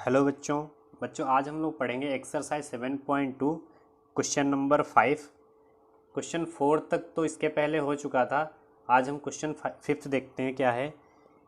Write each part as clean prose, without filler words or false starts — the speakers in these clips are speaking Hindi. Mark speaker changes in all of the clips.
Speaker 1: हेलो बच्चों बच्चों आज हम लोग पढ़ेंगे एक्सरसाइज 7.2 क्वेश्चन नंबर 5। क्वेश्चन 4 तक तो इसके पहले हो चुका था। आज हम क्वेश्चन 5 देखते हैं क्या है।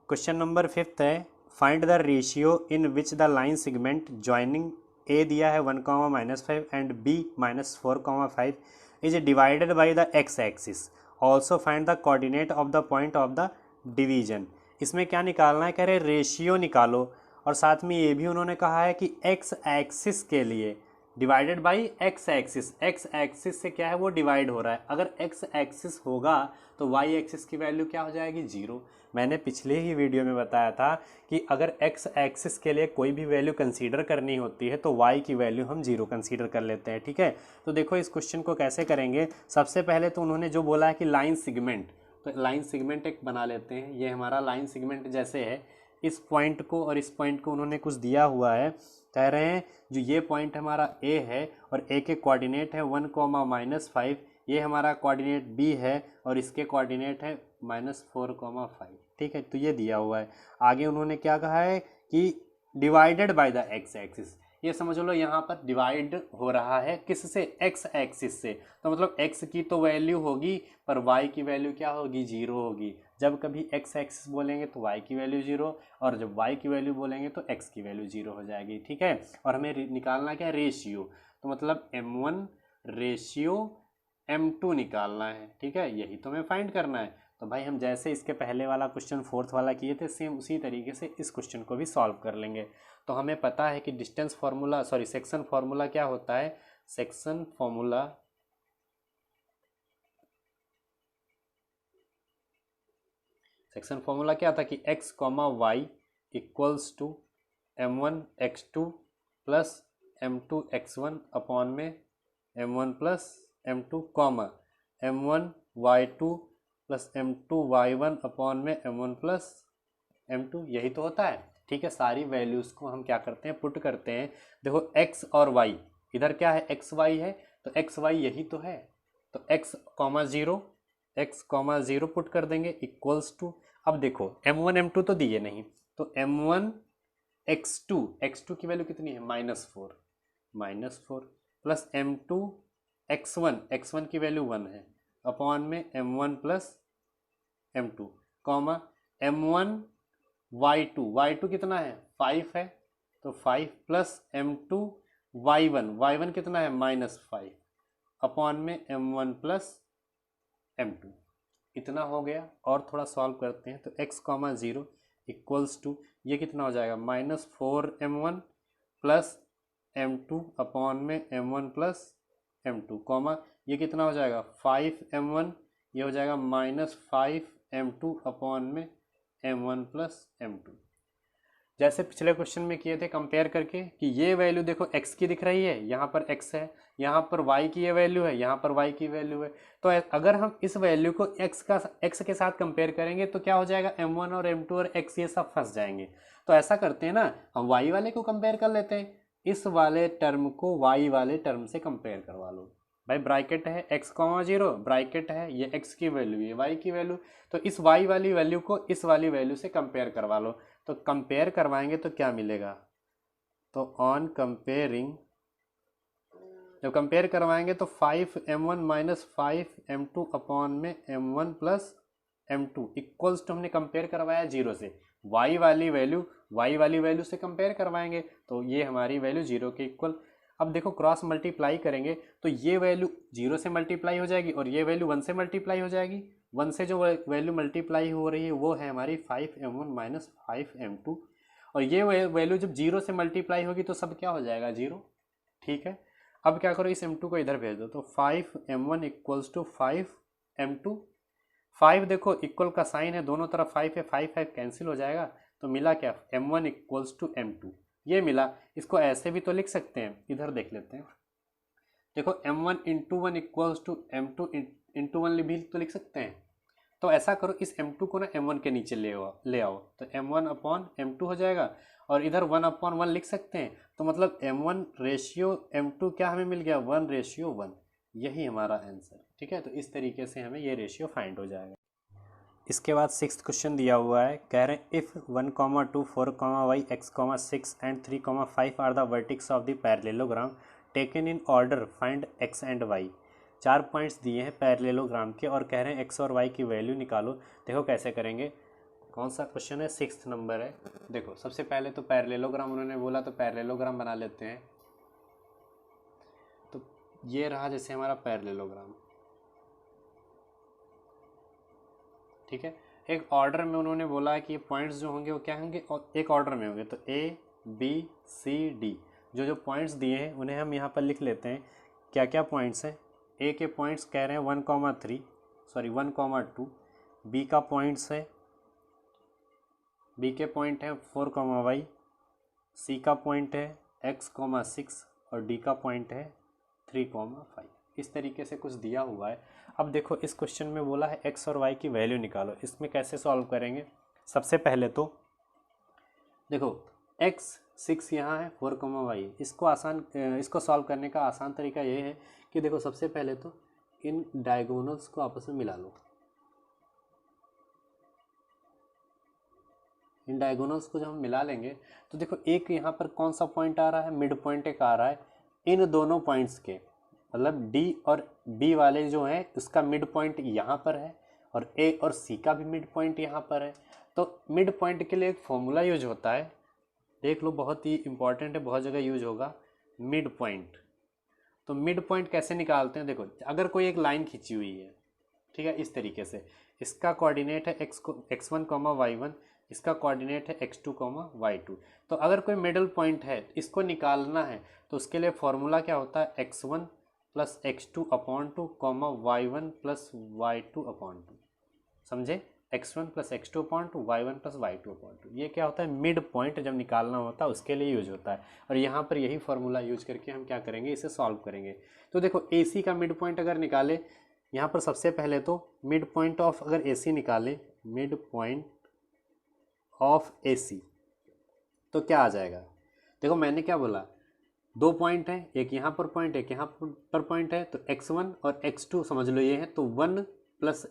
Speaker 1: क्वेश्चन नंबर 5 है, find the ratio in which the line segment joining A दिया है 1, -5 and B -4, 5 is divided by the x axis. Also find the coordinate of the point of the division. इसमें क्या निकालना है, कह रहे रेशियो निकालो और साथ में ये भी उन्होंने कहा है कि एक्स एक्सिस के लिए डिवाइडेड बाई एक्स एक्सिस से क्या है वो डिवाइड हो रहा है। अगर एक्स एक्सिस होगा तो वाई एक्सिस की वैल्यू क्या हो जाएगी, जीरो। मैंने पिछले ही वीडियो में बताया था कि अगर एक्स एक्सिस के लिए कोई भी वैल्यू कंसीडर करनी होती है तो वाई की वैल्यू हम जीरो कंसीडर कर लेते हैं। ठीक है, तो देखो इस क्वेश्चन को कैसे करेंगे। सबसे पहले तो उन्होंने जो बोला है कि लाइन सेगमेंट, तो लाइन सेगमेंट एक बना लेते हैं। ये हमारा लाइन सेगमेंट जैसे है, इस पॉइंट को और इस पॉइंट को उन्होंने कुछ दिया हुआ है। कह रहे हैं जो ये पॉइंट हमारा ए है और ए के कोऑर्डिनेट है 1, -5, ये हमारा कोऑर्डिनेट बी है और इसके कोऑर्डिनेट है -4, 5। ठीक है, तो ये दिया हुआ है। आगे उन्होंने क्या कहा है कि divided by the x axis. ये समझ लो यहाँ पर डिवाइड हो रहा है किससे, एक्स एक्सिस से। तो मतलब एक्स की तो वैल्यू होगी पर वाई की वैल्यू क्या होगी, जीरो होगी। जब कभी एक्स एक्सिस बोलेंगे तो वाई की वैल्यू जीरो, और जब वाई की वैल्यू बोलेंगे तो एक्स की वैल्यू जीरो हो जाएगी। ठीक है, और हमें निकालना क्या है, रेशियो। तो मतलब m1 रेशियो m2 निकालना है। ठीक है, यही तो हमें फाइंड करना है। तो भाई हम जैसे इसके पहले वाला क्वेश्चन 4th वाला किए थे, सेम उसी तरीके से इस क्वेश्चन को भी सॉल्व कर लेंगे। तो हमें पता है कि डिस्टेंस फार्मूला सेक्शन फार्मूला क्या होता है। सेक्शन फार्मूला क्या था कि x, y equals to m1 x2 plus m2 x1 upon में m1 plus m2, m1 y2 plus m2 y1 upon में m1 प्लस m2, यही तो होता है। ठीक है, सारी वैल्यूज़ को हम क्या करते हैं, पुट करते हैं। देखो x और y, इधर क्या है, एक्स वाई है, तो एक्स वाई यही तो है। तो x, 0 पुट कर देंगे इक्वल्स टू। अब देखो m1 m2 तो दिए नहीं, तो m1 x2 की वैल्यू कितनी है, -4 प्लस m2 x1 की वैल्यू 1 है अपॉन में m1 plus m2, m1 y2 कितना है, 5 है, तो 5 प्लस m2 y1 कितना है, -5 अपॉन में m1 प्लस m2, इतना हो गया। और थोड़ा सॉल्व करते हैं तो x, 0 इक्वल्स टू ये कितना हो जाएगा, -4m1 प्लस m2 अपॉन में m1 प्लस m2, ये कितना हो जाएगा, 5m1, ये हो जाएगा -5m2 अपॉन में m1 प्लस m2। जैसे पिछले क्वेश्चन में किए थे कंपेयर करके कि ये वैल्यू देखो x की दिख रही है, यहाँ पर x है, यहाँ पर y की ये वैल्यू है, यहाँ पर y की वैल्यू है। तो अगर हम इस वैल्यू को x के साथ कंपेयर करेंगे तो क्या हो जाएगा, m1 और m2 और x ये सब फंस जाएंगे। तो ऐसा करते हैं ना, हम y वाले को कंपेयर कर लेते हैं, इस वाले टर्म को y वाले टर्म से कंपेयर करवा लो। भाई ब्रैकेट है x, 0, ब्रैकेट है ये x की वैल्यू, ये y की वैल्यू, तो इस y वाली वैल्यू को इस वाली वैल्यू से कंपेयर करवा लो। तो कंपेयर करवाएंगे तो क्या मिलेगा, तो ऑन कंपेयरिंग जब कंपेयर करवाएंगे तो 5m1 -5m2 अपॉन में m1 plus m2 equals to, हमने कंपेयर करवाया 0 से, y वाली वैल्यू से कंपेयर करवाएंगे तो ये हमारी वैल्यू 0 के इक्वल। अब देखो क्रॉस मल्टीप्लाई करेंगे तो ये वैल्यू 0 से मल्टीप्लाई हो जाएगी और ये वैल्यू 1 से मल्टीप्लाई हो जाएगी। 1 से जो वैल्यू मल्टीप्लाई हो रही है वो है हमारी 5m1 -5m2, और ये वैल्यू जब 0 से मल्टीप्लाई होगी तो सब क्या हो जाएगा, 0। ठीक है, अब क्या करो, इस m2 को इधर भेज दो, तो 5m1 इक्वल्स टू 5m2। 5 देखो इक्वल का साइन है, दोनों तरफ 5 है, 5 कैंसिल हो जाएगा, तो मिला क्या, m1 इक्वल्स टू m2, ये मिला। इसको ऐसे भी तो लिख सकते हैं, इधर देख लेते हैं। देखो m1 into 1 equals to m2 into 1 भी तो लिख सकते हैं। तो ऐसा करो, इस m2 को ना m1 के नीचे ले आओ, तो m1 अपॉन m2 हो जाएगा, और इधर 1 अपॉन 1 लिख सकते हैं। तो मतलब m1 रेशियो m2 क्या हमें मिल गया, 1:1, यही हमारा आंसर। ठीक है, तो इस तरीके से हमें ये रेशियो फाइंड हो जाएगा। इसके बाद 6th क्वेश्चन दिया हुआ है, कह रहे हैं if 1,2, 4,y, x,6 and 3,5 are the vertices of the parallelogram taken in order find x and y। 4 points दिए हैं पैरेललोग्राम के और कह रहे हैं x और y की वैल्यू निकालो। देखो कैसे करेंगे, कौन सा क्वेश्चन है, 6th नंबर है। देखो सबसे पहले तो पैरेललोग्राम उन्होंने बोला तो पैरेललोग्राम बना लेते हैं। तो ये रहा जैसे हमारा पैरेललोग्राम, ठीक है। एक ऑर्डर में उन्होंने बोला है कि ये पॉइंट्स जो होंगे वो क्या होंगे, और एक ऑर्डर में होंगे। तो A B C D जो जो पॉइंट्स दिए हैं उन्हें हम यहाँ पर लिख लेते हैं। क्या क्या पॉइंट्स हैं, A के पॉइंट्स कह रहे हैं 1,2, B का पॉइंट्स है, B के पॉइंट है 4,y, C का पॉइंट है x,6 और D का पॉइंट है 3,5। इस तरीके से कुछ दिया हुआ है। अब देखो इस क्वेश्चन में बोला है x और y की वैल्यू निकालो। इसमें कैसे सॉल्व करेंगे, सबसे पहले तो देखो x 6 यहाँ है, 4,y, इसको सॉल्व करने का आसान तरीका ये है कि देखो सबसे पहले तो इन डायगोनल्स को आपस में मिला लो। इन डायगोनल्स को जब हम मिला लेंगे तो देखो एक यहाँ पर कौन सा पॉइंट आ रहा है, मिड पॉइंट एक आ रहा है इन दोनों पॉइंट्स के, मतलब D और B वाले जो हैं उसका मिड पॉइंट यहाँ पर है और A और C का भी मिड पॉइंट यहाँ पर है। तो मिड पॉइंट के लिए एक फॉर्मूला यूज होता है, देख लो बहुत ही इंपॉर्टेंट है, बहुत जगह यूज होगा, मिड पॉइंट। तो मिड पॉइंट कैसे निकालते हैं, देखो अगर कोई एक लाइन खींची हुई है, ठीक है, इस तरीके से, इसका कोऑर्डिनेट है x1, y1, इसका कोऑर्डिनेट है x2, y2। तो अगर कोई मिडल पॉइंट है इसको निकालना है तो उसके लिए फॉर्मूला क्या होता है, x1 plus x2 upon 2, y1 plus y2 upon 2। समझे, x1 plus x2 upon 2, y1 plus y2 upon 2। ये क्या होता है, मिड पॉइंट जब निकालना होता है उसके लिए यूज होता है। और यहाँ पर यही फॉर्मूला यूज करके हम क्या करेंगे, इसे सॉल्व करेंगे। तो देखो AC का मिड पॉइंट अगर निकाले, यहाँ पर सबसे पहले तो मिड पॉइंट ऑफ अगर AC निकाले, मिड पॉइंट ऑफ AC, तो क्या आ जाएगा, देखो मैंने क्या बोला, 2 पॉइंट है, एक यहाँ पर पॉइंट, एक यहाँ पर पॉइंट है, तो x1 और x2 समझ लो ये है, तो 1 प्लस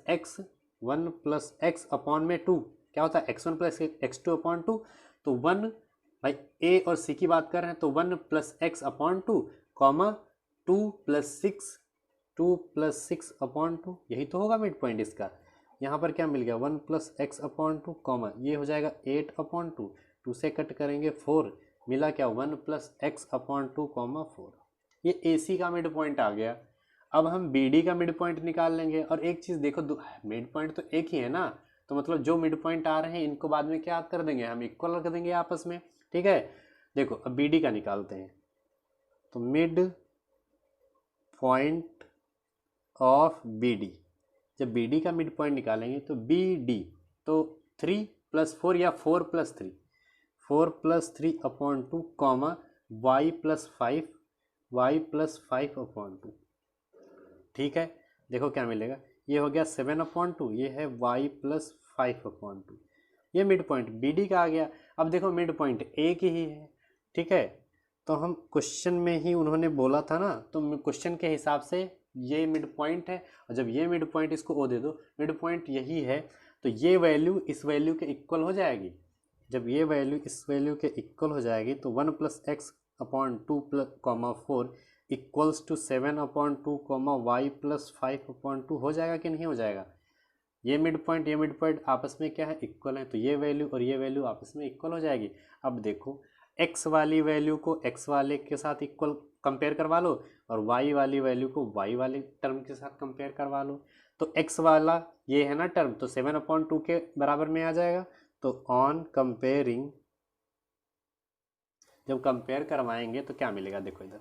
Speaker 1: x अपॉन में 2 क्या होता है, x1 प्लस x2 अपॉन 2। तो 1 भाई A और C की बात कर रहे हैं तो 1 plus x upon 2, comma 2 plus 6 upon 2, यही तो होगा मिड पॉइंट इसका। यहाँ पर क्या मिल गया, 1 प्लस x अपॉन 2, कॉमा ये हो जाएगा 8 अपॉन 2, 2 से कट करेंगे 4, मिला क्या 1 प्लस x अपॉन 2, 4। ये AC का मिड पॉइंट आ गया। अब हम BD का मिड पॉइंट निकाल लेंगे। और एक चीज़ देखो, मिड पॉइंट तो एक ही है ना, तो मतलब जो मिड पॉइंट आ रहे हैं इनको बाद में क्या कर देंगे, हम इक्वल रख देंगे आपस में, ठीक है। देखो अब BD का निकालते हैं, तो मिड पॉइंट ऑफ BD, जब BD का मिड पॉइंट निकालेंगे तो BD तो 3 प्लस 4 या 4 plus 3, 4 plus 3 upon 2, comma y plus 5 upon 2, ठीक है। देखो क्या मिलेगा, ये हो गया 7 अपॉन 2, ये है y प्लस 5 अपॉन 2, ये मिड पॉइंट BD का आ गया। अब देखो मिड पॉइंट एक ही है, ठीक है। तो हम क्वेश्चन में ही उन्होंने बोला था ना, तो क्वेश्चन के हिसाब से ये मिड पॉइंट है, और जब ये मिड पॉइंट इसको O दे दो, मिड पॉइंट यही है, तो ये वैल्यू इस वैल्यू के इक्वल हो जाएगी। जब ये वैल्यू इस वैल्यू के इक्वल हो जाएगी तो 1 plus x upon 2 comma 4 equals to 7 upon 2 comma y plus 5 upon 2 हो जाएगा कि नहीं हो जाएगा। ये मिड पॉइंट आपस में क्या है, इक्वल है, तो ये वैल्यू और ये वैल्यू आपस में इक्वल हो जाएगी। अब देखो x वाली वैल्यू को x वाले के साथ इक्वल कंपेयर करवा लो और y वाली वैल्यू को y वाले टर्म के साथ कंपेयर करवा लो। तो x वाला ये है ना टर्म, तो 7 अपॉन 2 के बराबर में आ जाएगा। तो ऑन कंपेयरिंग, जब कंपेयर करवाएंगे तो क्या मिलेगा, देखो इधर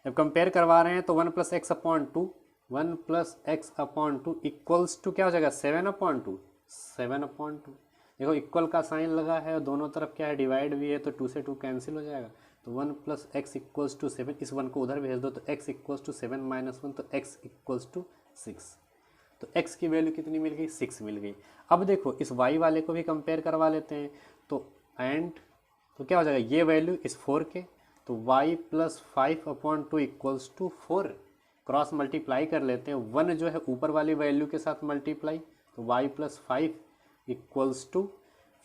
Speaker 1: जब कंपेयर करवा रहे हैं तो 1 plus x upon 2, 1 plus x upon 2 equals to क्या हो जाएगा, 7 अपॉन 2, 7 अपॉन 2। देखो इक्वल का साइन लगा है और दोनों तरफ क्या है, डिवाइड भी है, तो 2 से 2 कैंसिल हो जाएगा। तो 1 प्लस एक्स इक्वल्स टू 7, इस 1 को उधर भेज दो तो x इक्वल्स टू 7 माइनस 1, तो x इक्वल्स टू 6। तो x की वैल्यू कितनी मिल गई, 6 मिल गई। अब देखो इस y वाले को भी कंपेयर करवा लेते हैं, तो एंड तो क्या हो जाएगा, ये वैल्यू इस 4 के, तो y plus 5 upon 2 equals to 4, cross multiply कर लेते हैं, 1 जो है ऊपर वाली वैल्यू के साथ मल्टीप्लाई, तो y + 5 इक्वल्स टू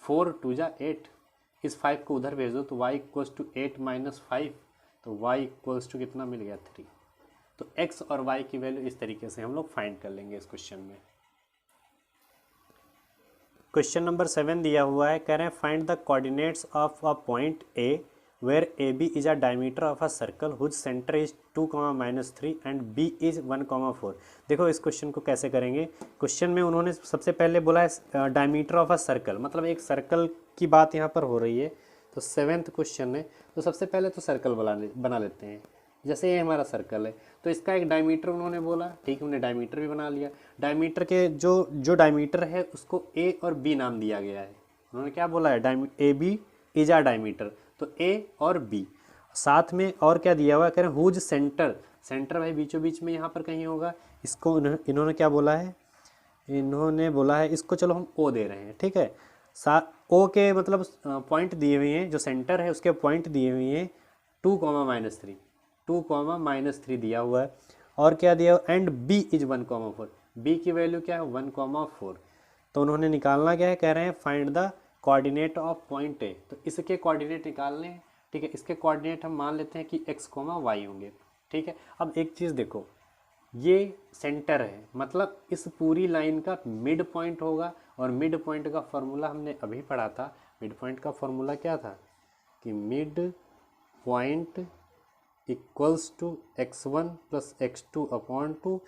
Speaker 1: 4 2 जा 8, इस 5 को उधर भेज दो तो y इक्वल्स टू 8 - 5, तो y इक्वल्स टू कितना मिल गया 3। तो x और y की वैल्यू इस तरीके से हम लोग फाइंड कर लेंगे इस क्वेश्चन में। क्वेश्चन नंबर 7 दिया हुआ है, कह रहे हैं find the coordinates of a point A where AB is a diameter of a circle whose center is 2, -3 and B is 1, 4। देखो इस क्वेश्चन को कैसे करेंगे। क्वेश्चन में उन्होंने सबसे पहले बोला है डायमीटर ऑफ अ सर्कल, मतलब एक सर्कल की बात यहाँ पर हो रही है। तो 7th क्वेश्चन है, तो सबसे पहले तो सर्कल बना लेते हैं। जैसे ये हमारा सर्कल है तो इसका एक डायमीटर उन्होंने बोला, ठीक है, हमने डायमीटर भी बना लिया। डायमीटर के जो डायमीटर है उसको ए और बी नाम दिया गया है। उन्होंने क्या बोला है, A B is a diameter, तो ए और बी। साथ में और क्या दिया हुआ है, कह रहे हैं हुज सेंटर, सेंटर भाई बीचों बीच में यहाँ पर कहीं होगा। इसको इन्होंने क्या बोला है, इन्होंने बोला है इसको, चलो हम ओ दे रहे हैं, ठीक है। ओ के मतलब पॉइंट दिए हुए हैं, जो सेंटर है उसके पॉइंट दिए हुए हैं 2, -3, 2, -3 दिया हुआ है। और क्या दिया हुआ, एंड बी इज 1, 4, बी की वैल्यू क्या है 1, 4। तो उन्होंने निकालना क्या है, कह रहे हैं find the coordinate of point A. तो इसके कोऑर्डिनेट निकालने हैं, ठीक है। इसके कोऑर्डिनेट हम मान लेते हैं कि x, y होंगे, ठीक है। अब एक चीज़ देखो, ये सेंटर है, मतलब इस पूरी लाइन का मिड पॉइंट होगा। और मिड पॉइंट का फॉर्मूला हमने अभी पढ़ा था। मिड पॉइंट का फॉर्मूला क्या था कि mid point equals to x1 + x2 upon 2,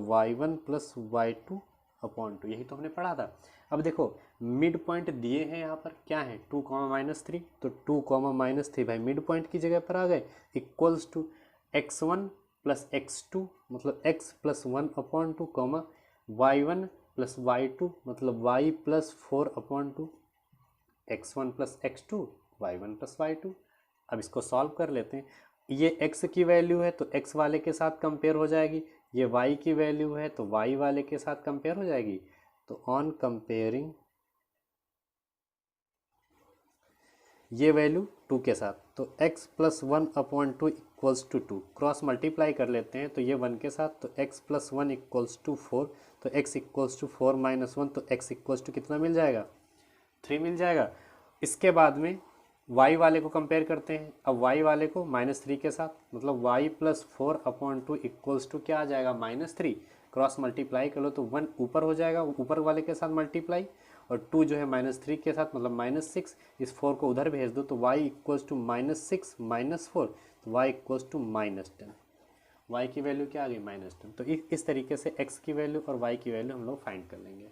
Speaker 1: y1 + y2 upon 2, यही तो हमने पढ़ा था। अब देखो मिड पॉइंट दिए हैं यहाँ पर क्या है 2, -3, तो 2, -3 भाई मिड पॉइंट की जगह पर आ गए, इक्वल्स टू x1 + x2 मतलब x + 1 अपॉन 2, y1 + y2 मतलब y + 4 upon 2, x1 + x2 y1 + y2। अब इसको सॉल्व कर लेते हैं। ये x की वैल्यू है तो x वाले के साथ कंपेयर हो जाएगी, ये y की वैल्यू है तो y वाले के साथ कंपेयर हो जाएगी। तो ऑन कंपेयरिंग ये वैल्यू 2 के साथ, तो x + 1 upon 2 equals to 2, cross multiply कर लेते हैं तो ये 1 के साथ, तो x + 1 इक्वल्स टू 4, तो x इक्वल्स टू 4 - 1, तो x इक्वल्स टू कितना मिल जाएगा 3 मिल जाएगा। इसके बाद में y वाले को कंपेयर करते हैं। अब y वाले को -3 के साथ, मतलब y + 4 अपॉन 2 इक्वल्स टू क्या आ जाएगा -3, क्रॉस मल्टीप्लाई कर लो तो 1 ऊपर हो जाएगा, ऊपर वाले के साथ मल्टीप्लाई, और 2 जो है -3 के साथ मतलब -6, इस 4 को उधर भेज दो तो y इक्वल्स टू -6 - 4, तो y इक्वल्स टू -10। y की वैल्यू क्या आ गई -10। तो इस तरीके से x की वैल्यू और y की वैल्यू हम लोग फाइंड कर लेंगे।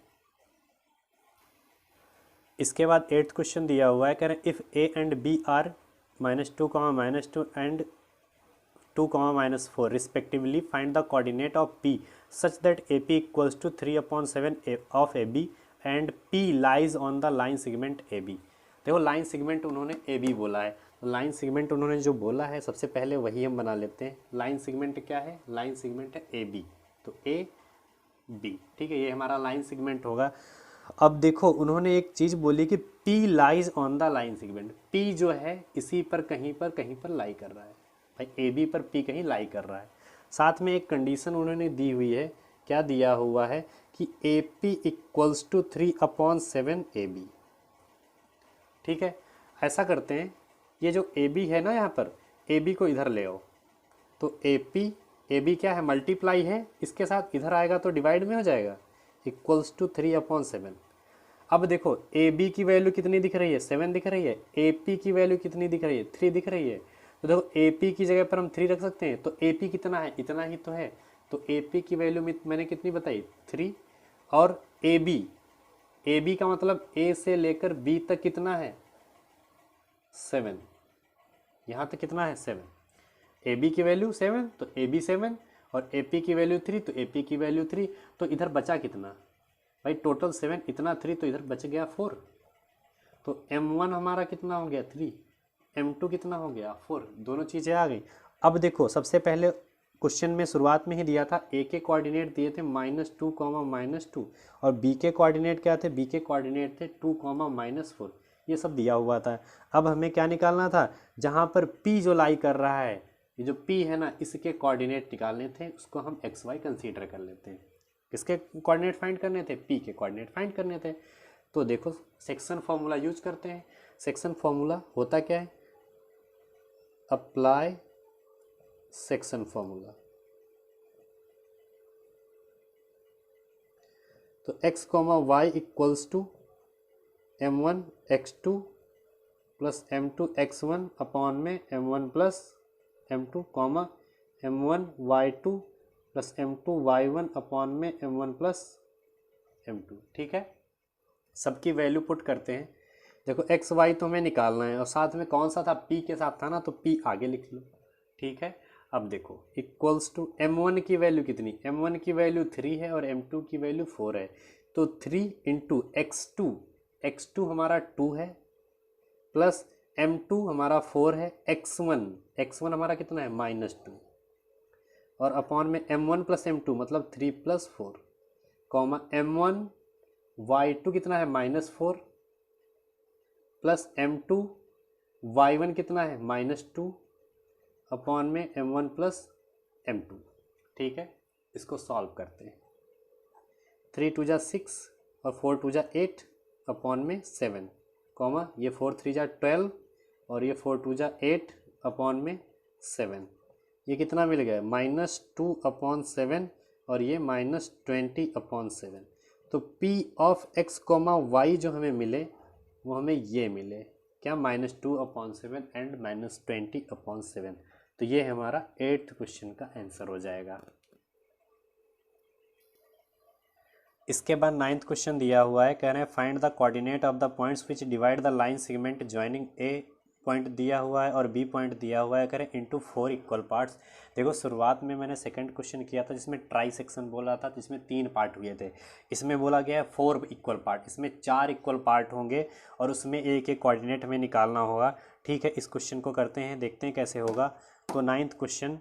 Speaker 1: इसके बाद 8th क्वेश्चन दिया हुआ है, कह रहे हैं if a and b are -2, -2 and 2, -4 respectively find the coordinate of p such that AP equals to 3/7 of AB and P lies on the line segment AB। देखो लाइन सेगमेंट उन्होंने AB बोला है, तो लाइन सेगमेंट उन्होंने जो बोला है सबसे पहले वही हम बना लेते हैं। लाइन सेगमेंट क्या है, लाइन सेगमेंट है AB, तो AB, ठीक है, ये हमारा लाइन सेगमेंट होगा। अब देखो उन्होंने एक चीज़ बोली कि P lies on the line segment, P जो है इसी पर कहीं पर लाई कर रहा है, भाई AB पर P कहीं लाई कर रहा है। साथ में एक कंडीशन उन्होंने दी हुई है, क्या दिया हुआ है कि AP इक्वल्स टू 3/7 AB, ठीक है। ऐसा करते हैं, ये जो AB है ना, यहाँ पर AB को इधर ले आओ, तो AB क्या है मल्टीप्लाई है, इसके साथ इधर आएगा तो डिवाइड में हो जाएगा, इक्वल्स टू 3/7। अब देखो AB की वैल्यू कितनी दिख रही है 7 दिख रही है, AP की वैल्यू कितनी दिख रही है 3 दिख रही है। तो देखो AP की जगह पर हम 3 रख सकते हैं, तो AP कितना है इतना ही तो है, तो AP की वैल्यू मैंने कितनी बताई 3, और AB का मतलब A से लेकर B तक कितना है 7, यहाँ तक कितना है 7, AB की वैल्यू 7 तो AB 7, और AP की वैल्यू 3 तो AP की वैल्यू 3, तो इधर बचा कितना भाई टोटल 7, इतना 3, तो इधर बच गया 4, तो M1 हमारा कितना हो गया 3, M2 कितना हो गया 4, दोनों चीज़ें आ गई। अब देखो सबसे पहले क्वेश्चन में शुरुआत में ही दिया था, A के कोऑर्डिनेट दिए थे -2, -2, और B के कोऑर्डिनेट क्या थे, B के कोऑर्डिनेट थे 2, -4, ये सब दिया हुआ था। अब हमें क्या निकालना था, जहाँ पर P जो लाई कर रहा है ये जो P है ना, इसके कोऑर्डिनेट निकालने थे, उसको हम एक्स वाई कंसीडर कर लेते हैं। किसके कोऑर्डिनेट फाइंड करने थे? P के कोऑर्डिनेट फाइंड करने थे। तो देखो सेक्शन फॉर्मूला यूज करते हैं। सेक्शन फॉर्मूला होता क्या है? Apply section formula. तो x comma y equals to m1 x2 plus m2 x1 upon में m1 plus m2 comma m1 y2 plus m2 y1 upon में m1 प्लस m2। ठीक है, सबकी वैल्यू पुट करते हैं। देखो एक्स वाई तो हमें निकालना है और साथ में कौन सा था? P के साथ था ना, तो P आगे लिख लो। ठीक है, अब देखो इक्वल्स टू m1 की वैल्यू कितनी? m1 की वैल्यू 3 है और m2 की वैल्यू 4 है। तो 3 इंटू x2 हमारा 2 है, प्लस m2 हमारा 4 है, x1 हमारा कितना है? -2, और अपॉन में m1 प्लस m2 मतलब 3 प्लस 4, कॉमा m1 y2 कितना है? -4, प्लस m2 y1 कितना है? -2 अपॉन में m1 प्लस m2। ठीक है, इसको सॉल्व करते हैं। 3 2 जा 6 और 4 2 जा 8 अपॉन में 7, कॉमा ये 4 3 जा 12 और ये 4 2 जा 8 अपॉन में 7। ये कितना मिल गया? -2 अपॉन 7 और ये -20 अपॉन 7। तो P of x comma y जो हमें मिले वो हमें ये मिले क्या? -2 अपॉन 7 एंड -20 अपॉन 7। तो ये हमारा 8th क्वेश्चन का आंसर हो जाएगा। इसके बाद 9th क्वेश्चन दिया हुआ है, कह रहे हैं find the coordinate of the points which divide the line segment joining A point दिया हुआ है और बी पॉइंट दिया हुआ है, करें इनटू 4 इक्वल पार्ट्स। देखो शुरुआत में मैंने सेकंड क्वेश्चन किया था जिसमें ट्राई सेक्शन बोला था, जिसमें 3 पार्ट हुए थे। इसमें बोला गया है 4 इक्वल पार्ट, इसमें 4 इक्वल पार्ट होंगे और उसमें एक एक कोऑर्डिनेट हमें निकालना होगा। ठीक है, इस क्वेश्चन को करते हैं, देखते हैं कैसे होगा। तो 9th क्वेश्चन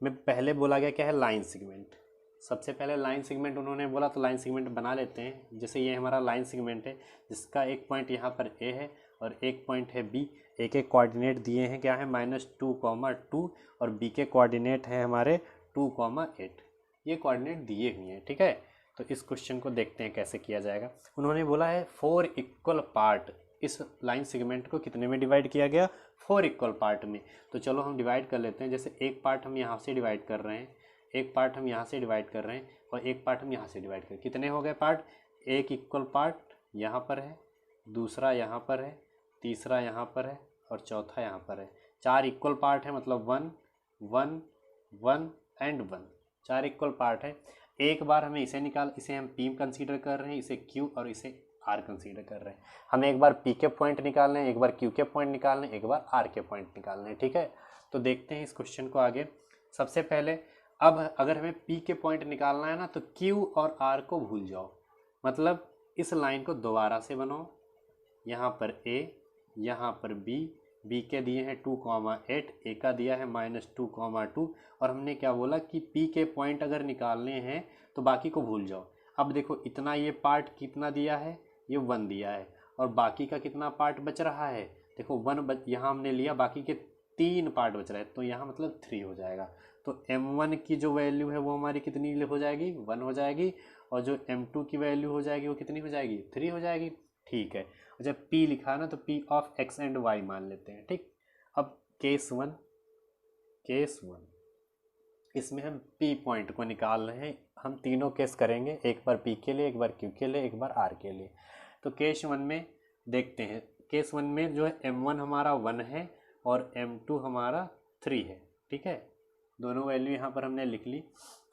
Speaker 1: में पहले बोला गया क्या है? Line segment. सबसे पहले लाइन सेगमेंट उन्होंने बोला, तो लाइन सेगमेंट बना लेते हैं। जैसे ये हमारा लाइन सेगमेंट है जिसका एक पॉइंट यहाँ पर ए है और एक पॉइंट है बी। एक एक कोऑर्डिनेट दिए हैं, क्या है? -2, और बी के कोऑर्डिनेट है हमारे 2, 8। ये कोऑर्डिनेट दिए हुए हैं। ठीक है, तो इस क्वेश्चन को देखते हैं कैसे किया जाएगा। उन्होंने बोला है 4 इक्वल पार्ट। इस लाइन सेगमेंट को कितने में डिवाइड किया गया? 4 इक्वल पार्ट में। तो चलो हम डिवाइड कर लेते हैं। जैसे एक पार्ट हम यहाँ से डिवाइड कर रहे हैं, एक पार्ट हम यहाँ से डिवाइड कर रहे हैं और एक पार्ट हम यहाँ से डिवाइड कर। कितने हो गए पार्ट? एक इक्वल पार्ट यहाँ पर है, दूसरा यहाँ पर है, तीसरा यहाँ पर है और चौथा यहाँ पर है। 4 इक्वल पार्ट है, मतलब 1 1 1 एंड 1, 4 इक्वल पार्ट है। एक बार हमें इसे इसे हम P कंसीडर कर रहे हैं, इसे Q और इसे R कंसीडर कर रहे हैं। हमें एक बार P के पॉइंट निकालने हैं, एक बार Q के पॉइंट निकालने हैं, एक बार R के पॉइंट निकालने हैं। ठीक है, तो देखते हैं इस क्वेश्चन को आगे। सबसे पहले अब अगर हमें P के पॉइंट निकालना है ना, तो Q और R को भूल जाओ। मतलब इस लाइन को दोबारा से बनाओ। यहाँ पर A, यहाँ पर B के दिए हैं 2, 8, A का दिया है -2, 2, और हमने क्या बोला कि P के पॉइंट अगर निकालने हैं तो बाकी को भूल जाओ। अब देखो इतना ये पार्ट कितना दिया है? ये 1 दिया है, और बाकी का कितना पार्ट बच रहा है? देखो 1 यहाँ हमने लिया, बाकी के 3 पार्ट बच रहे हैं, तो यहाँ मतलब 3 हो जाएगा। तो m1 की जो वैल्यू है वो हमारी कितनी हो जाएगी? 1 हो जाएगी, और जो m2 की वैल्यू हो जाएगी वो कितनी हो जाएगी? 3 हो जाएगी। ठीक है, जब P लिखा ना तो P of x and y मान लेते हैं। ठीक, अब केस 1 इसमें हम P पॉइंट को निकाल रहे हैं। हम तीनों केस करेंगे, एक बार P के लिए, एक बार Q के लिए, एक बार R के लिए। तो केस 1 में देखते हैं। केस 1 में जो है m1 हमारा 1 है और m2 हमारा 3 है। ठीक है, दोनों वैल्यू यहाँ पर हमने लिख ली।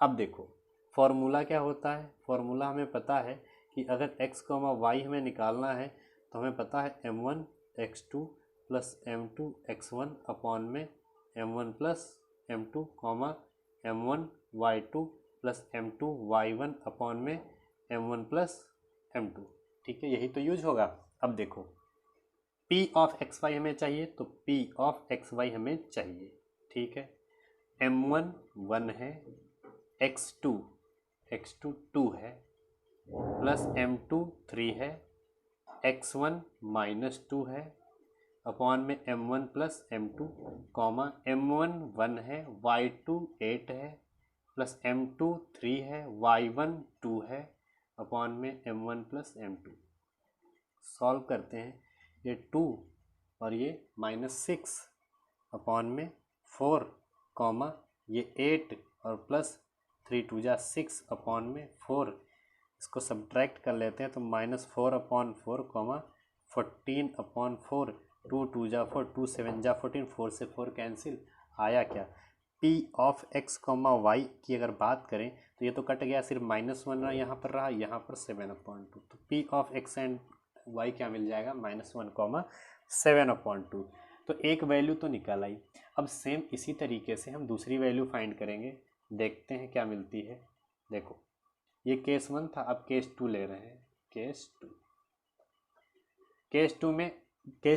Speaker 1: अब देखो फॉर्मूला क्या होता है? फॉर्मूला हमें पता है कि अगर x, y हमें निकालना है तो हमें पता है m1 x2 plus m2 x1 upon में m1 plus m2 m1 y2 plus m2 y1 upon में m1 प्लस m2। ठीक है, यही तो यूज होगा। अब देखो P ऑफ एक्स वाई हमें चाहिए, तो P ऑफ एक्स वाई हमें चाहिए। ठीक है, m1 1 है, x2 2 है, प्लस m2 3 है, x1 -2 है, अपॉन में m1 plus m2 comma m1 1 है, y2 8 है, प्लस m2 3 है, y1 2 है, अपॉन में m1 प्लस m2। सॉल्व करते हैं, ये 2 और ये -6 अपॉन में 4 कॉमा ये 8 और प्लस 3 2 जा 6 अपॉन में 4। इसको सब्ट्रैक्ट कर लेते हैं तो -4 अपॉन 4 कॉमा 14 अपॉन 4, 2 2 जा 4, 2 7 जा 14, 4 से 4 कैंसिल। आया क्या, P of x comma y की अगर बात करें तो ये तो कट गया, सिर्फ -1 यहाँ पर रहा, यहाँ पर 7/2। तो P of x and y क्या मिल जाएगा, -1 कॉमा 7/2। तो एक वैल्यू तो निकल आई। अब सेम इसी तरीके से हम दूसरी वैल्यू फाइंड करेंगे, देखते हैं क्या मिलती है। देखो ये केस 1 था, अब केस 2 ले रहे हैं। केस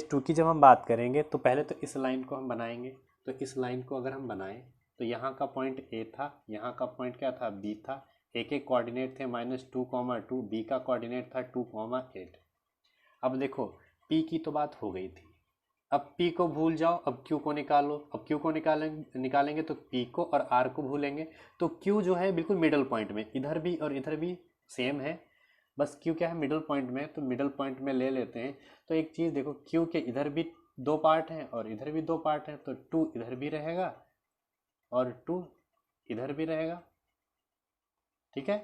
Speaker 1: 2 की जब हम बात करेंगे तो पहले तो इस लाइन को हम बनाएंगे। तो इस लाइन को अगर हम बनाएं तो यहाँ का पॉइंट A था, यहाँ का पॉइंट क्या था, B था। A के कोऑर्डिनेट थे -2,2, B का कोऑर्डिनेट था 2,8। अब देखो P की तो बात हो गई थी, अब P को भूल जाओ, अब Q को निकालो। अब Q को निकालेंगे तो P को और R को भूलेंगे, तो Q जो है बिल्कुल मिडल पॉइंट में, इधर भी और इधर भी सेम है, बस Q क्या है मिडल पॉइंट में, तो मिडल पॉइंट में ले लेते हैं। तो एक चीज़ देखो, Q के इधर भी 2 पार्ट हैं और इधर भी 2 पार्ट हैं, तो 2 इधर भी रहेगा और 2 इधर भी रहेगा। ठीक है,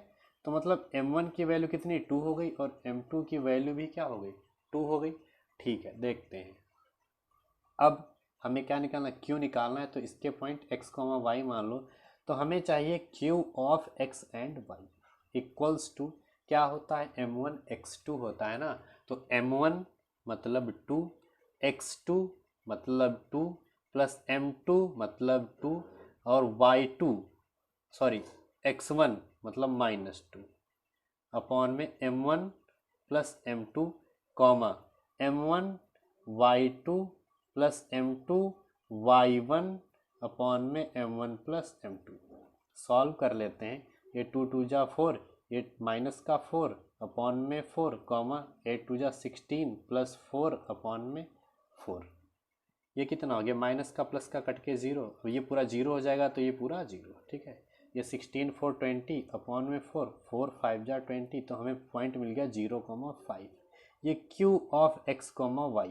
Speaker 1: तो मतलब m1 की वैल्यू कितनी, 2 हो गई, और m2 की वैल्यू भी क्या हो गई, 2 हो गई। ठीक है, देखते हैं अब हमें क्या निकालना है, Q निकालना है। तो इसके पॉइंट x, y मान लो, तो हमें चाहिए Q of x and y equals to क्या होता है, m1 x2 होता है ना। तो m1 मतलब 2, x2 मतलब 2, प्लस m2 मतलब 2, और y2 सॉरी x1 मतलब -2 अपॉन में m1 plus m2 comma m1 y2 plus m2 y1 upon में m1 प्लस m2। सॉल्व कर लेते हैं, ये 2 2 जा 4, ये माइनस का 4 अपॉन में 4 कॉमा 8 2 जा 16 प्लस 4 अपॉन में 4। ये कितना हो गया, माइनस का प्लस का कट के 0, ये पूरा 0 हो जाएगा, तो ये पूरा 0। ठीक है, ये 16 4 20 अपॉन में 4 4 5 जा 20, तो हमें पॉइंट मिल गया 0,5। ये Q of x, y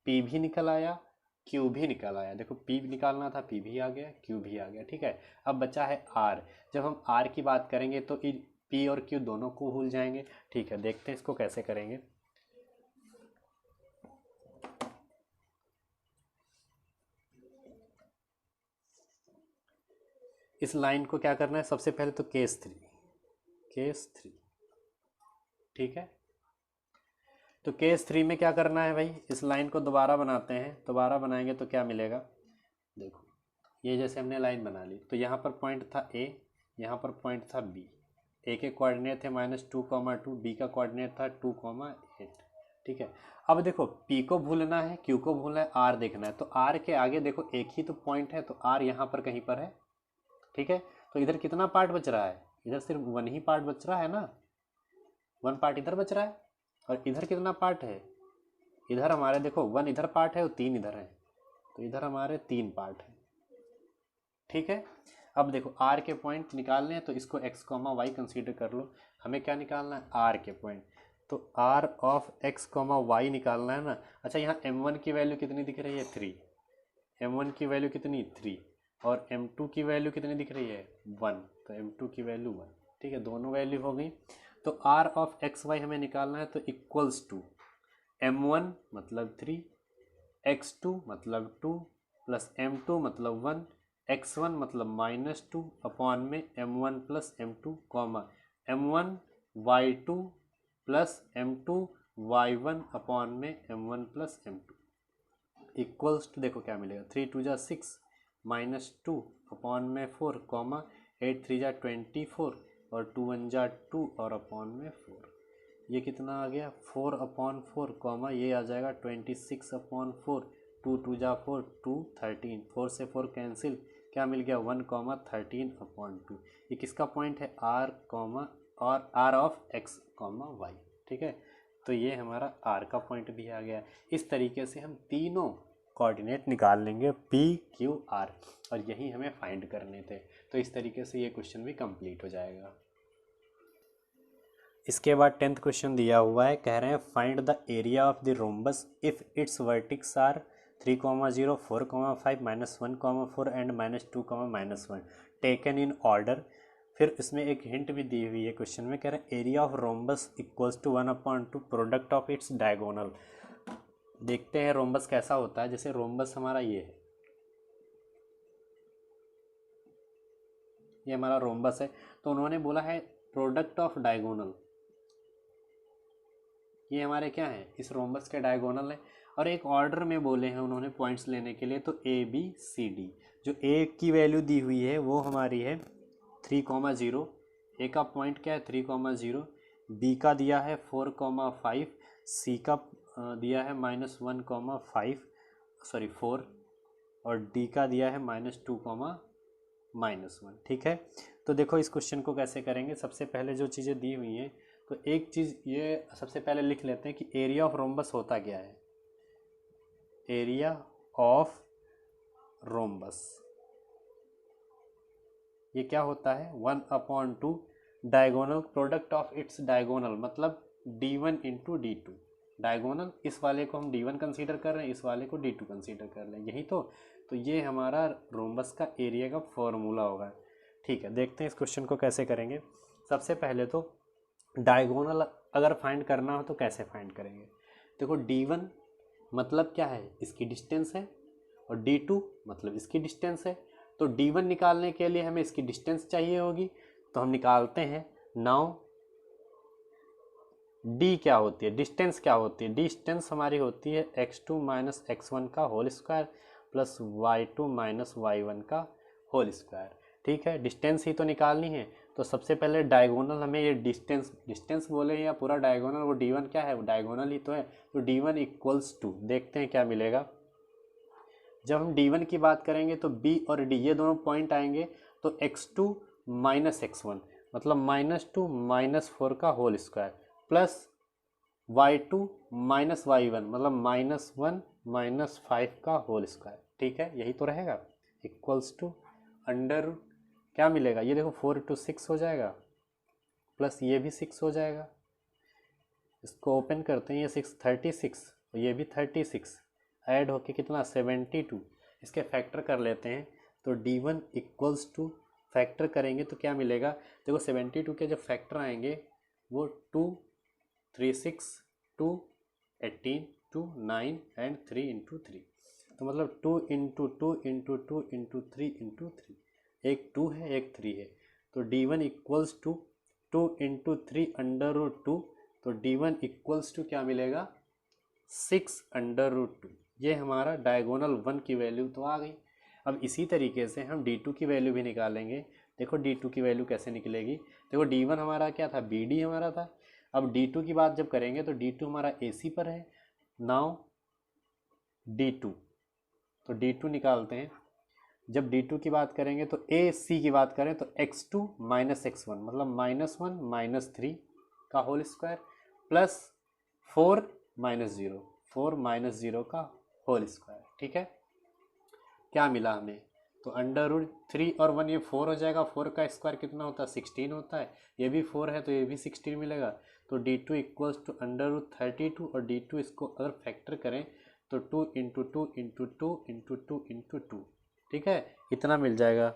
Speaker 1: P भी निकल आया, Q भी निकल आया। देखो P निकालना था, P भी आ गया, Q भी आ गया। ठीक है, अब बचा है R। जब हम R की बात करेंगे तो P और Q दोनों को भूल जाएंगे। ठीक है, देखते हैं इसको कैसे करेंगे। इस लाइन को क्या करना है, सबसे पहले तो केस 3। ठीक है, तो केस 3 में क्या करना है भाई, इस लाइन को दोबारा बनाते हैं। दोबारा बनाएंगे तो क्या मिलेगा, देखो ये जैसे हमने लाइन बना ली, तो यहाँ पर पॉइंट था A, यहाँ पर पॉइंट था B। A के कोऑर्डिनेट थे -2,2, B का कोऑर्डिनेट था 2,8। ठीक है, अब देखो P को भूलना है, Q को भूलना है, R देखना है। तो R के आगे देखो एक ही तो पॉइंट है, तो R यहाँ पर कहीं पर है। ठीक है, तो इधर कितना पार्ट बच रहा है, इधर सिर्फ 1 ही पार्ट बच रहा है ना, 1 पार्ट इधर बच रहा है। और इधर कितना पार्ट है, इधर हमारे देखो 1 इधर पार्ट है और 3 इधर है, तो इधर हमारे 3 पार्ट है। ठीक है, अब देखो R के पॉइंट निकालने हैं, तो इसको x, y कंसीडर कर लो। हमें क्या निकालना है, R के पॉइंट, तो R ऑफ x, y निकालना है ना। अच्छा, यहाँ m1 की वैल्यू कितनी दिख रही है, 3। m1 की वैल्यू कितनी, 3, और m2 की वैल्यू कितनी दिख रही है, 1। तो m2 की वैल्यू 1। ठीक है, दोनों वैल्यू हो गई। तो R ऑफ एक्स वाई हमें निकालना है, तो इक्वल्स टू m1 मतलब 3, x2 मतलब 2, प्लस m2 मतलब 1, x1 मतलब -2 अपॉन में m1 plus m2 comma m1 y2 plus m2 y1 upon में m1 plus m2 equals to, देखो क्या मिलेगा, 3 2 जा 6 -2 अपॉन में 4 कॉमा 8 3 जा 24 और 2 1 जा 2 और अपॉन में 4। ये कितना आ गया, 4/4 कॉमा ये आ जाएगा 26/4, 2 2 जा 4 2 13, 4 से 4 कैंसिल, क्या मिल गया 1,13/2। ये किसका पॉइंट है, R कॉमा और R ऑफ x, y। ठीक है, तो ये हमारा आर का पॉइंट भी आ गया। इस तरीके से हम तीनों कोऑर्डिनेट निकाल लेंगे पी क्यू आर, और यही हमें फाइंड करने थे। तो इस तरीके से ये क्वेश्चन भी कंप्लीट हो जाएगा। इसके बाद 10th क्वेश्चन दिया हुआ है, कह रहे हैं find the area of the rhombus if its vertices are 3,0, 4,5, -1,4 and -2, -1 taken in order. फिर इसमें एक हिंट भी दी हुई है क्वेश्चन में, कह रहे हैं area of rhombus equals to 1/2 product of its diagonal. देखते हैं रोम्बस कैसा होता है। जैसे रोम्बस हमारा ये है, ये हमारा रोम्बस है, तो उन्होंने बोला है प्रोडक्ट ऑफ डायगोनल, ये हमारे क्या है, इस रोम्बस के डायगोनल है। और एक ऑर्डर में बोले हैं उन्होंने पॉइंट्स लेने के लिए, तो ए बी सी डी। जो ए की वैल्यू दी हुई है वो हमारी है 3,0, ए का पॉइंट क्या है 3,0, बी का दिया है 4,5, सी का दिया है -1,5 सॉरी 4, और डी का दिया है -2, -1। ठीक है, तो देखो इस क्वेश्चन को कैसे करेंगे। सबसे पहले जो चीज़ें दी हुई हैं, तो एक चीज़ ये सबसे पहले लिख लेते हैं कि एरिया ऑफ रोम्बस होता क्या है। एरिया ऑफ रोम्बस ये क्या होता है, 1/2 diagonal product of its diagonal, मतलब D1 इंटू D2। डायगोनल इस वाले को हम D1 कंसीडर कर रहे हैं, इस वाले को D2 कंसीडर कर रहे हैं, यही तो ये हमारा रोम्बस का एरिया का फॉर्मूला होगा। ठीक है, देखते हैं इस क्वेश्चन को कैसे करेंगे। सबसे पहले तो डायगोनल अगर फाइंड करना हो तो कैसे फाइंड करेंगे। देखो D1 मतलब क्या है, इसकी डिस्टेंस है, और D2 मतलब इसकी डिस्टेंस है। तो D1 निकालने के लिए हमें इसकी डिस्टेंस चाहिए होगी, तो हम निकालते हैं। नाउ D क्या होती है, डिस्टेंस क्या होती है, डिस्टेंस हमारी होती है x2 - x1 का whole square plus y2 - y1 का होल स्क्वायर। ठीक है, डिस्टेंस ही तो निकालनी है। तो सबसे पहले डायगोनल हमें ये डिस्टेंस बोले या पूरा डायगोनल, वो D1 क्या है, वो डायगोनल ही तो है। तो D1 इक्वल्स टू, देखते हैं क्या मिलेगा। जब हम D1 की बात करेंगे तो B और D ये दोनों पॉइंट आएंगे, तो x2 - x1 मतलब -2 - 4 का whole square plus y2 - y1 मतलब -1 - 5 का होल स्क्वायर। ठीक है, यही तो रहेगा, इक्वल्स टू अंडर क्या मिलेगा, ये देखो 4 × 6 हो जाएगा, प्लस ये भी 6 हो जाएगा। इसको ओपन करते हैं, ये 6 36, और ये भी 36, ऐड होके कितना 72। इसके फैक्टर कर लेते हैं, तो D1 इक्वल्स टू फैक्टर करेंगे तो क्या मिलेगा। देखो 72 के जो फैक्टर आएंगे वो 2, 3, 6, 2, 18, 2, 9 एंड 3 × 3। तो मतलब 2 × 2 × 2 × 3 × 3, एक 2 है एक 3 है। तो D1 इक्वल्स टू 2 × 3 √2, तो D1 इक्वल्स टू क्या मिलेगा 6√2। ये हमारा डायगोनल 1 की वैल्यू तो आ गई। अब इसी तरीके से हम D2 की वैल्यू भी निकालेंगे। देखो D2 की वैल्यू कैसे निकलेगी। देखो D1 हमारा क्या था, BD हमारा था। अब D2 की बात जब करेंगे तो D2 हमारा AC पर है। नाउ D2, तो D2 निकालते हैं। जब D2 की बात करेंगे तो AC की बात करें तो x2 - x1 मतलब -1 - 3 का होल स्क्वायर प्लस 4 - 0, 4 - 0 का होल स्क्वायर। ठीक है, क्या मिला हमें, तो √3 और 1 ये 4 हो जाएगा। 4 का स्क्वायर कितना होता है 16 होता है, ये भी 4 है तो ये भी 16 मिलेगा। तो D2 इक्वल्स टू √32, और D2 इसको अगर फैक्टर करें तो 2 × 2 × 2 × 2 × 2। ठीक है, इतना मिल जाएगा।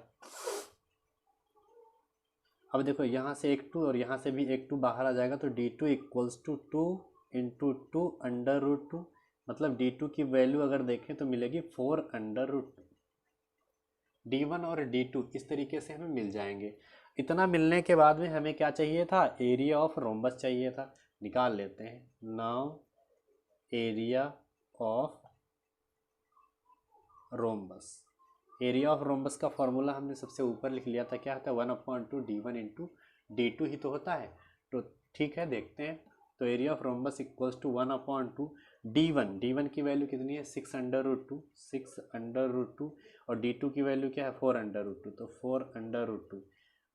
Speaker 1: अब देखो यहाँ से एक 2 और यहाँ से भी एक 2 बाहर आ जाएगा, तो D2 इक्वल्स टू 2 × 2 √2, मतलब D2 की वैल्यू अगर देखें तो मिलेगी 4√2। D1 और D2 इस तरीके से हमें मिल जाएंगे। इतना मिलने के बाद में हमें क्या चाहिए था, एरिया ऑफ रोम्बस चाहिए था। निकाल लेते हैं। Now area of rhombus, area of rhombus का फॉर्मूला हमने सबसे ऊपर लिख लिया था, क्या था 1/2 D1 × D2 ही तो होता है। तो ठीक है, देखते हैं। तो area of rhombus equals to 1/2 D1 की वैल्यू कितनी है 6√2, 6√2, और D2 की वैल्यू क्या है 4√2, तो 4√2।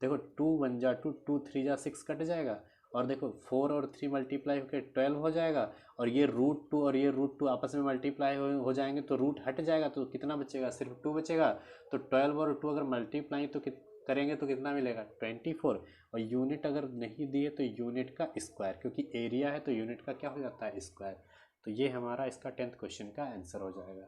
Speaker 1: देखो 2 × 1 = 2, 2 × 3 = 6 कट जाएगा, और देखो 4 और 3 मल्टीप्लाई होकर 12 हो जाएगा, और ये √2 और ये √2 आपस में मल्टीप्लाई हो जाएंगे तो रूट हट जाएगा, तो कितना बचेगा, सिर्फ 2 बचेगा। तो 12 और 2 अगर मल्टीप्लाई तो करेंगे तो कितना मिलेगा, 24। और यूनिट अगर नहीं दिए तो यूनिट का स्क्वायर, क्योंकि एरिया है तो यूनिट का क्या हो जाता है, स्क्वायर। तो ये हमारा इसका 10th क्वेश्चन का आंसर हो जाएगा।